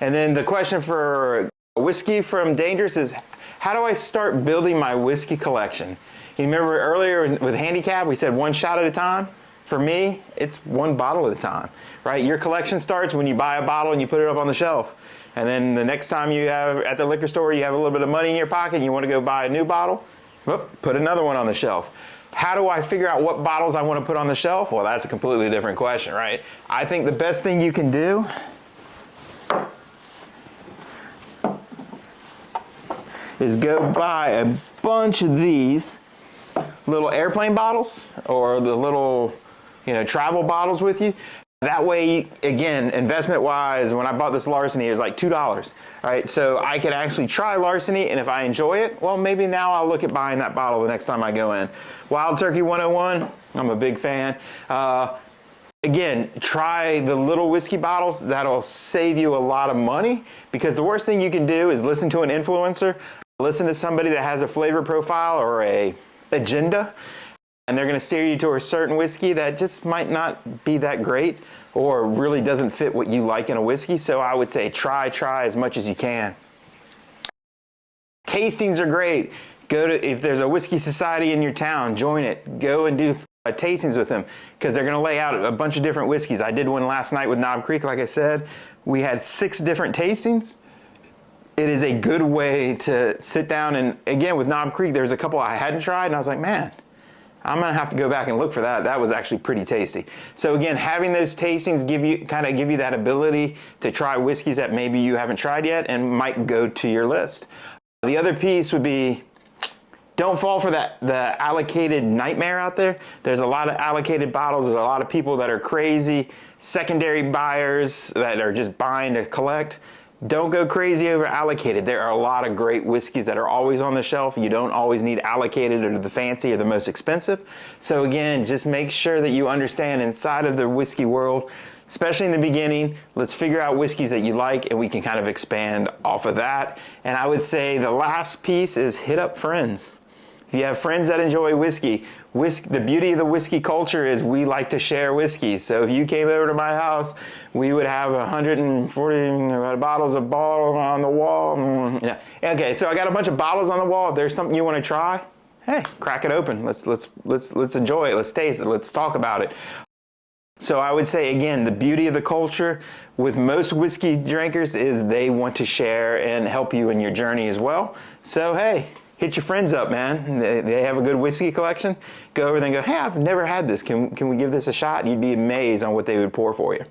And then the question for whiskey from Dangerous is, how do I start building my whiskey collection? You remember earlier with handicap, we said one shot at a time? For me, it's one bottle at a time, right? Your collection starts when you buy a bottle and you put it up on the shelf. And then the next time you have at the liquor store, you have a little bit of money in your pocket and you want to go buy a new bottle, whoop, put another one on the shelf. How do I figure out what bottles I want to put on the shelf? Well, that's a completely different question, right? I think the best thing you can do is go buy a bunch of these little airplane bottles or the little, travel bottles with you. That way, again, investment-wise, when I bought this Larceny, it was like $2, right? So I could actually try Larceny, and if I enjoy it, well, maybe now I'll look at buying that bottle the next time I go in. Wild Turkey 101, I'm a big fan. Again, try the little whiskey bottles. That'll save you a lot of money, because the worst thing you can do is listen to an influencer, listen to somebody that has a flavor profile or a agenda, and they're going to steer you to a certain whiskey that just might not be that great or really doesn't fit what you like in a whiskey. So I would say try as much as you can. Tastings are great. If there's a whiskey society in your town, join it. Go and do tastings with them, because they're going to lay out a bunch of different whiskeys. I did one last night with Knob Creek, like I said. We had 6 different tastings. It is a good way to sit down, and again, with Knob Creek, there's a couple I hadn't tried, and I was like, man, I'm gonna have to go back and look for that. That was actually pretty tasty. So again, having those tastings give you that ability to try whiskeys that maybe you haven't tried yet and might go to your list. The other piece would be, don't fall for the allocated nightmare out there. There's a lot of allocated bottles. There's a lot of people that are crazy, secondary buyers that are just buying to collect. Don't go crazy over allocated. There are a lot of great whiskeys that are always on the shelf. You don't always need allocated or the fancy or the most expensive. So again, just make sure that you understand inside of the whiskey world, especially in the beginning, let's figure out whiskeys that you like, and we can kind of expand off of that. And I would say the last piece is hit up friends. If you have friends that enjoy whiskey, the beauty of the whiskey culture is we like to share whiskey. So if you came over to my house, we would have 140 bottles of bottle on the wall. Yeah. Okay, so I got a bunch of bottles on the wall. If there's something you want to try, hey, crack it open. Let's enjoy it. Let's taste it. Let's talk about it. So I would say, again, the beauty of the culture with most whiskey drinkers is they want to share and help you in your journey as well. So hey, hit your friends up, man. They have a good whiskey collection. Go over there and go, hey, I've never had this. Can we give this a shot? You'd be amazed on what they would pour for you.